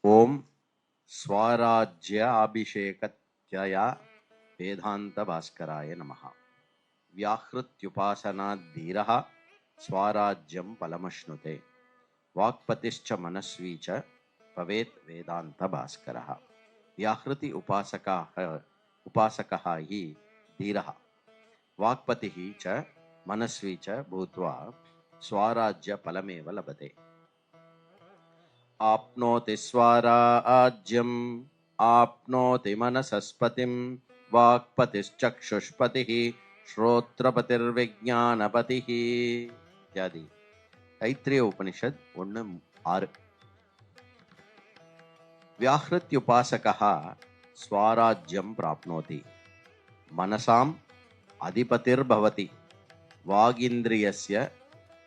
ஓம் ஸ்வராஜ்யாபிஷேகத்யயா வேதாந்த பாஸ்கராய நமஹ. வியாஹ்ருத்யுபாசனாத் ஸ்வராஜ்யம் பலமஷ்ணுதே வாக்பதிஷ்ச மனஸ்வி ச பவேத் வேதாந்த பாஸ்கரः. வியாஹ்ருதி உபாசகः ஹி தீரः வாக்பதிः ச மனஸ்வி ச பூத்வா ஸ்வராஜ்ய பலமேவ லபதே. ஆப்னோதி ஸ்வராஜ்யம் ஆப்னோதி மனசஸ்பதிம் வாக்பதிஷ்சக்ஷுஷ்பதிः ஸ்ரோத்ரபதிர்விஜ்ஞானபதிः இத்யாதி. தைத்திரிய உபனிஷத் 1:6. வியாஹ்ருத்யுபாசகः ஸ்வராஜ்யம் பிராப்னோதி மனசாம் அதிபதிர்பவதி வாகிந்திரியஸ்ய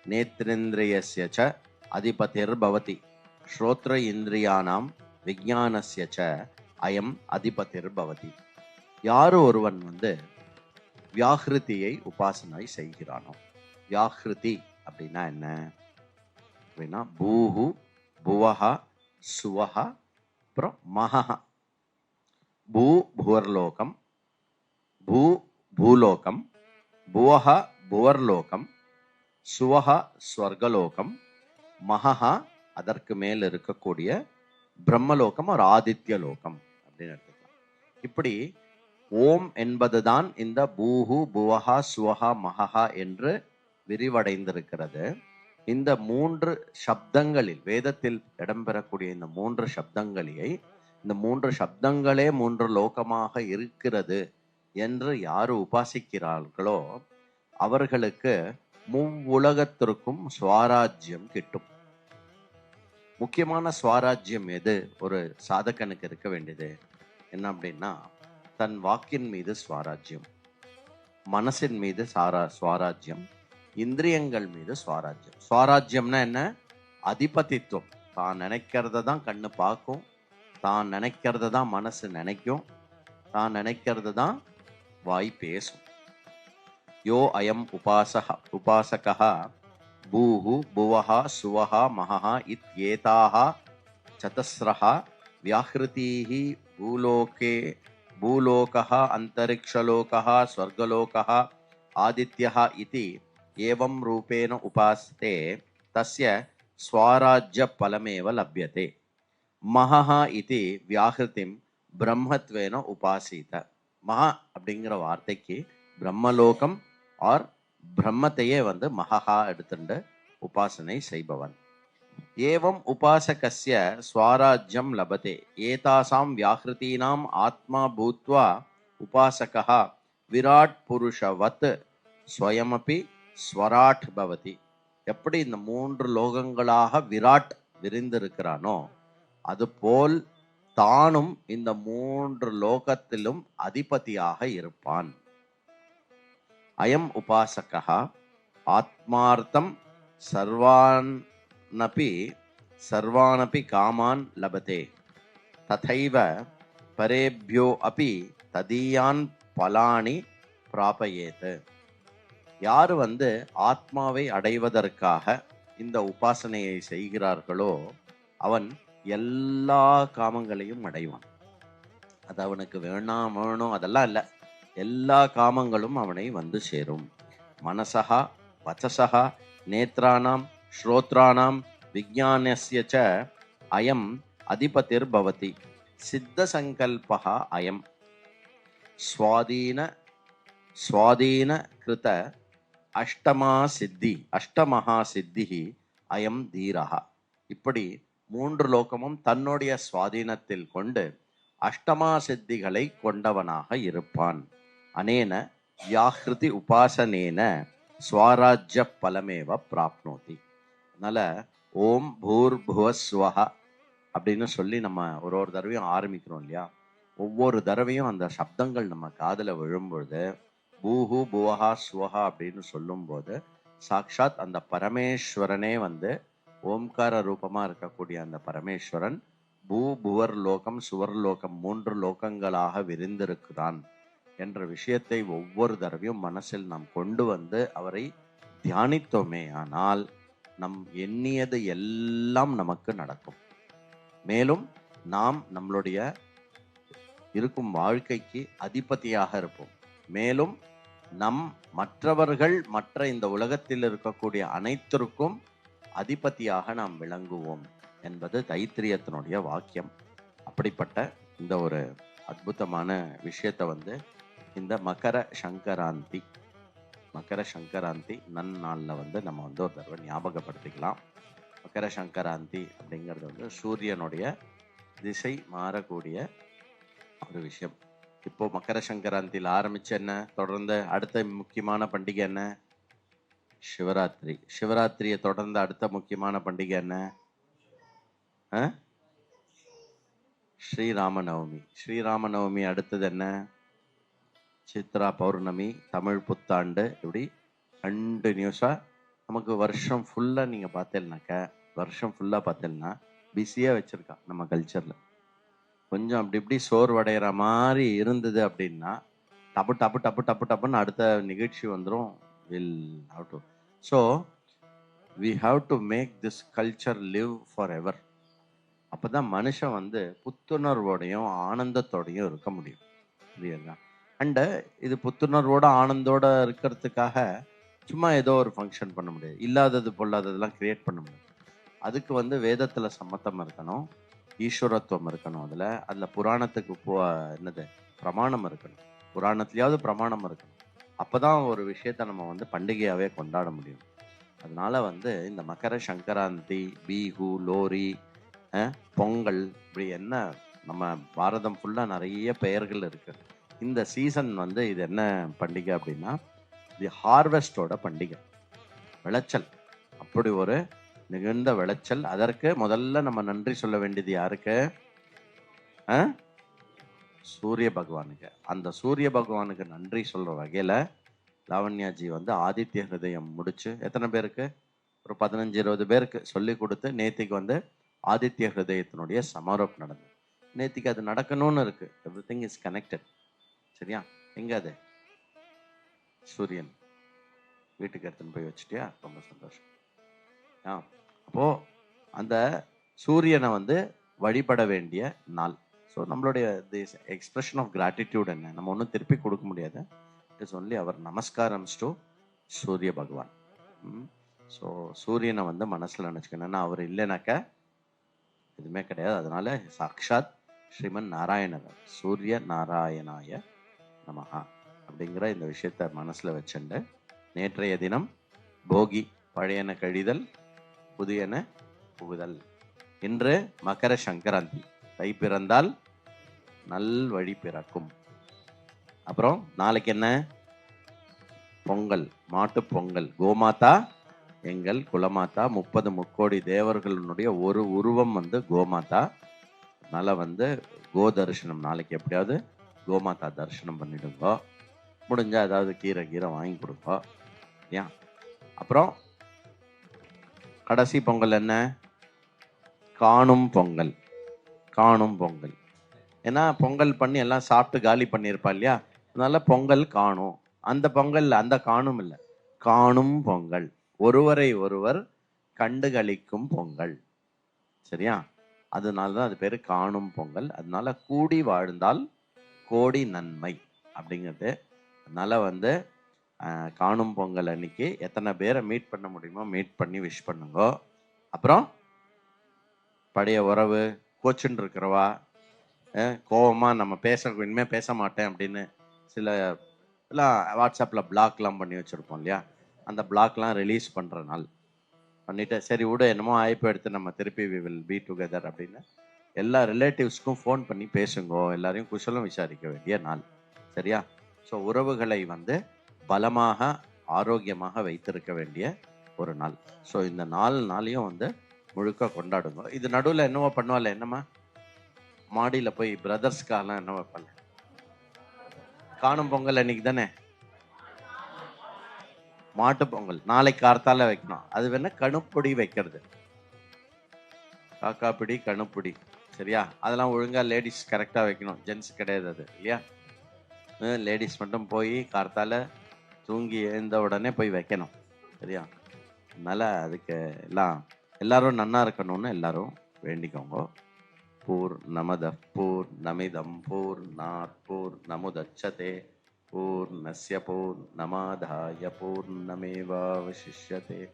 நேத்ரேந்திரியஸ்ய ச அதிபதிர்பவதி ஸ்ரோத்ர இந்திரியானாம் விஜ்ஞானஸ்ய ச அயம் அதிபதிர்பவதி. யார் ஒருவன் வியாஹ்ருதியை உபாசனை செய்கிறானோ, வியாஹ்ருதி அப்படின்னா என்ன அப்படின்னா பூஹு புவஹா சுவஹா அப்புறம் மஹஹ. பூ புவர்லோகம், பூ பூலோகம், புவஹ புவர்லோகம், சுவஹ ஸ்வர்கலோகம், மஹஹா அதற்கு மேல் இருக்கக்கூடிய பிரம்மலோகம் ஒரு ஆதித்ய லோகம் அப்படின்னு எடுத்துக்கலாம். இப்படி ஓம் என்பதுதான் இந்த பூஹு புவஹா சுவஹா மஹஹா என்று விரிவடைந்திருக்கிறது. இந்த 3 சப்தங்களில் வேதத்தில் இடம்பெறக்கூடிய இந்த 3 சப்தங்களை, இந்த 3 சப்தங்களே 3 லோகமாக இருக்கிறது என்று யாரு உபாசிக்கிறார்களோ அவர்களுக்கு முவ்வுலகத்திற்கும் ஸ்வராஜ்யம் கிட்டும். முக்கியமான ஸ்வராஜ்யம் எது ஒரு சாதகனுக்கு இருக்க வேண்டியது என்ன அப்படின்னா, தன் வாக்கின் மீது ஸ்வராஜ்யம், மனசின் மீது ஸ்வராஜ்யம், இந்திரியங்கள் மீது ஸ்வராஜ்யம். ஸ்வராஜ்யம்னா என்ன? அதிபதித்துவம். தான் நினைக்கிறத தான் கண்ணு பார்க்கும், தான் நினைக்கிறத தான் மனசு நினைக்கும், தான் நினைக்கிறது தான் வாய் பேசும். யோ அயம் உபாசகः பூஹு புவஹா சுவஹா மஹஹா இத்யேதாः சதஸ்ரः வியாஹ்ருதீஹ பூலோகः அந்தரிக்ஷலோகः ஸ்வர்கலோகः ஆதித்யः இதி ஏவம் ரூபேண உபாஸ்தே தஸ்ய ஸ்வராஜ்ய பலமேவ லப்யதே. மஹஹா இதி வியாஹ்ருதிம் பிரம்மத்வேன உபாசித. மஹா அப்படிங்கிற வார்த்தைக்கு பிரம்மலோகம் ஆர் பிரம்மத்தையே மஹஹா எடுத்துட்டு உபாசனை செய்பவன். ஏவம் உபாசகஸ்ய ஸ்வராஜ்யம் லபதே. ஏதாசாம் வியாஹ்ருதீனாம் ஆத்மா பூத்வா உபாசகः விராட் புருஷவத் ஸ்வயமபி ஸ்வராட் பவதி. எப்படி இந்த 3 லோகங்களாக விராட் விரிந்திருக்கிறானோ அதுபோல் தானும் இந்த 3 லோகத்திலும் அதிபதியாக இருப்பான். அயம் உபாசகः ஆத்மார்த்தம் சர்வானபி காமான் லபதே ததைவ பரேபியோ அபி ததீயான் பலானி பிராபயேத். யாரு ஆத்மாவை அடைவதற்காக இந்த உபாசனையை செய்கிறார்களோ அவன் எல்லா காமங்களையும் அடைவான். அது அவனுக்கு வேணும் அதெல்லாம் இல்லை, எல்லா காமங்களும் அவனை சேரும். மனசா வச்சசா நேத்ராணாம் ஸ்ரோத்ராணாம் விஜ்ஞானஸ்ய ச அயம் அதிபதிர் பவதி. சித்த சங்கல்பः அயம் ஸ்வாதீன கிருத அஷ்டமஹா சித்தி அயம் தீரஹ. இப்படி 3 லோகமும் தன்னுடைய சுவாதீனத்தில் கொண்டு அஷ்டமா சித்திகளை கொண்டவனாக இருப்பான். அனேன வியாஹ்ருதி உபாசனேன ஸ்வராஜ்ய பலமேவ பிராப்னோதி. அதனால ஓம் பூர் புவஸ்வஹ அப்படின்னு சொல்லி நம்ம ஒரு தடவையும் ஆரம்பிக்கிறோம் இல்லையா? ஒவ்வொரு தடவையும் அந்த சப்தங்கள் நம்ம காதுல விழும்பொழுது பூஹு புவஹா ஸ்வஹா அப்படின்னு சொல்லும் போது சாக்ஷாத் அந்த பரமேஸ்வரனே ஓம்கார ரூபமா இருக்கக்கூடிய அந்த பரமேஸ்வரன் புவர் லோகம் சுவர்லோகம் 3 லோகங்களாக விரிந்திருக்கிறான் என்ற விஷயத்தை ஒவ்வொரு தடவையும் மனசில் நாம் கொண்டு அவரை தியானித்தோமே ஆனால் நம் எண்ணியது எல்லாம் நமக்கு நடக்கும். மேலும் நாம் நம்மளுடைய இருக்கும் வாழ்க்கைக்கு அதிபதியாக இருப்போம். மேலும் மற்றவர்கள் மற்ற இந்த உலகத்தில் இருக்கக்கூடிய அனைத்திற்கும் அதிபதியாக நாம் விளங்குவோம் என்பது தைத்திரியத்தினுடைய வாக்கியம். அப்படிப்பட்ட இந்த ஒரு அற்புதமான விஷயத்தை இந்த மகர சங்கராந்தி நன்னாளில் நம்ம ஒரு தடவை ஞாபகப்படுத்திக்கலாம். மகர சங்கராந்தி அப்படிங்கிறது சூரியனுடைய திசை மாறக்கூடிய ஒரு விஷயம். இப்போ மகர சங்கராந்தியில் ஆரம்பிச்சு என்ன தொடர்ந்து அடுத்த முக்கியமான பண்டிகை என்ன? சிவராத்திரி. சிவராத்திரியை தொடர்ந்து அடுத்த முக்கியமான பண்டிகை என்ன? ஸ்ரீராமநவமி. ஸ்ரீராமநவமி அடுத்தது என்ன? சித்ரா பௌர்ணமி, தமிழ் புத்தாண்டு. இப்படி கண்டினியூஸா நமக்கு வருஷம் ஃபுல்லா நீங்க வருஷம் ஃபுல்லா பார்த்தேன்னா பிஸியா வச்சிருக்கான் நம்ம கல்ச்சர்ல. கொஞ்சம் அப்படி இப்படி சோர்வடைகிற மாதிரி இருந்தது அப்படின்னா டப்பு டப்பு டப்பு டப்பு டப்புன்னு அடுத்த நிகழ்ச்சி வந்துடும். Will how to so we have to make this culture live forever. அப்போதான் மனுஷன் புத்துணர்வோடையும் ஆனந்தத்தோடையும் இருக்க முடியும். புரியுதுங்களா? அண்டு இது புத்துணர்வோட ஆனந்தோட இருக்கிறதுக்காக சும்மா ஏதோ ஒரு ஃபங்க்ஷன் பண்ண முடியாது. இல்லாதது பொல்லாததெல்லாம் கிரியேட் பண்ண முடியாது. அதுக்கு வேதத்தில் சம்மத்தம் இருக்கணும், ஈஸ்வரத்துவம் இருக்கணும். அதில் புராணத்துக்கு என்னது பிரமாணம் இருக்கணும். புராணத்துலேயாவது பிரமாணம் இருக்கணும். அப்போதான் ஒரு விஷயத்தை நம்ம பண்டிகையாகவே கொண்டாட முடியும். அதனால இந்த மகர சங்கராந்தி, பீஹு, லோரி, பொங்கல், இப்படி என்ன நம்ம பாரதம் ஃபுல்லாக நிறைய பெயர்கள் இருக்கு. இந்த சீசன் இது என்ன பண்டிகை அப்படின்னா இது ஹார்வெஸ்டோட பண்டிகை. விளைச்சல், அப்படி ஒரு மிகுந்த விளைச்சல். அதற்கு முதல்ல நம்ம நன்றி சொல்ல வேண்டியது யாருக்கு? சூரிய பகவானுக்கு. அந்த சூரிய பகவானுக்கு நன்றி சொல்ற வகையில லாவண்யாஜி ஆதித்ய ஹிருதயம் முடிச்சு எத்தனை பேருக்கு? ஒரு 15-20 பேருக்கு சொல்லி கொடுத்து நேத்திக்கு ஆதித்ய ஹிருதயத்தினுடைய சமாரோப் நடந்தது. நேத்திக்கு அது நடக்கணும்னு இருக்கு. Every thing is connected. சரியா? எங்க அது? சூரியன் வீட்டுக்கு எடுத்துன்னு போய் வச்சுட்டியா? ரொம்ப சந்தோஷம். அப்போ அந்த சூரியனை வழிபட வேண்டிய நாள். ஸோ நம்மளுடைய எக்ஸ்பிரஷன் ஆஃப் கிராட்டிடியூட் என்ன? நம்ம ஒன்றும் திருப்பி கொடுக்க முடியாது. இட் இஸ் ஒன்லி அவர் நமஸ்காரம்ஸ் டு சூரிய பகவான். ஸோ சூரியனை மனசில் நினச்சிக்கணும். ஏன்னா அவர் இல்லைனாக்க எதுவுமே கிடையாது. அதனால சாக்ஷாத் ஸ்ரீமன் நாராயணர், சூரிய நாராயணாய நமஹா அப்படிங்கிற இந்த விஷயத்த மனசில் வச்சுண்டு நேற்றைய தினம் போகி, பழையன கழிதல் புதியன புகுதல். இன்று மகர சங்கராந்தி. தை பிறந்தால் நல் வழி பிறக்கும். அப்புறம் நாளைக்கு என்ன? பொங்கல், மாட்டு பொங்கல். கோமாதா எங்கள் குலமாதா. 30 முக்கோடி தேவர்களுடைய ஒரு உருவம் கோமாதா. அதனால கோ தரிசனம் நாளைக்கு எப்படியாவது கோமாதா தரிசனம் பண்ணிடுங்க. முடிஞ்சா ஏதாவது கீரை வாங்கி கொடுங்க. ஏன்? அப்புறம் கடைசி பொங்கல் என்ன? காணும் பொங்கல். காணும் பொங்கல். ஏன்னா பொங்கல் பண்ணி எல்லாம் சாப்பிட்டு காலி பண்ணியிருப்பா இல்லையா? அதனால பொங்கல் காணும். அந்த பொங்கல் அந்த காணும் இல்லை, காணும் பொங்கல். ஒருவரை ஒருவர் கண்டுகளிக்கும் பொங்கல். சரியா? அதனாலதான் அது பேரு காணும் பொங்கல். அதனால கூடி வாழ்ந்தால் கோடி நன்மை அப்படிங்கிறது. அதனால காணும் பொங்கல் அன்னைக்கு எத்தனை பேரை மீட் பண்ண முடியுமோ மீட் பண்ணி விஷ் பண்ணுங்க. அப்புறம் பழைய உறவு, கோச்சுன்னு இருக்கிறவா, கோவமா நம்ம இனிமே பேச மாட்டேன் அப்படின்னு சில எல்லாம் வாட்ஸ்அப்பில் பிளாக்லாம் பண்ணி வச்சுருப்போம் இல்லையா? அந்த பிளாக்லாம் ரிலீஸ் பண்ணுற நாள். பண்ணிட்டு சரி விட என்னமோ ஆய்ப்பு எடுத்து நம்ம திருப்பி வி வில் பி டுகெதர் அப்படின்னு எல்லா ரிலேட்டிவ்ஸ்க்கும் ஃபோன் பண்ணி பேசுங்கோ. எல்லாரையும் குஷலம் விசாரிக்க வேண்டிய நாள். சரியா? ஸோ உறவுகளை பலமாக ஆரோக்கியமாக வைத்திருக்க வேண்டிய ஒரு நாள். ஸோ இந்த நாளையும் முழுக்க கொண்டாடுங்க. இது நடுவில் என்னவோ பண்ணுவாள், என்னம்மா மாடியில் போய் பிரதர்ஸ்க்காலாம் என்ன வைப்பாங்க? காணும் பொங்கல் அன்னைக்கு தானே மாட்டு பொங்கல். நாளைக்கு கார்த்தால வைக்கணும். அது வேணா கணுப்பொடி வைக்கிறது. காக்கா பிடி, கணுப்பிடி. சரியா? அதெல்லாம் ஒழுங்கா லேடிஸ் கரெக்டாக வைக்கணும். ஜென்ஸ் கிடையாது அது, இல்லையா? லேடிஸ் மட்டும் போய் கார்த்தால தூங்கி எழுந்த உடனே போய் வைக்கணும். சரியா? அதனால அதுக்கு எல்லாரும் நன்னா இருக்கணும்னு எல்லாரும் வேண்டிக்கோங்க. पूर्णमदः पूर्णमिदं पूर्णात् पूर्णमुदच्यते पूर्णस्य पूर्णमादाय पूर्णमेवावशिष्यते।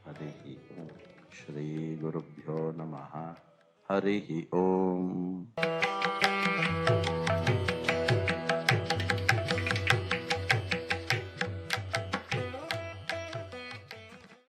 हरिः ओम्। श्रीगुरुभ्यो नमः। हरिः ओम्।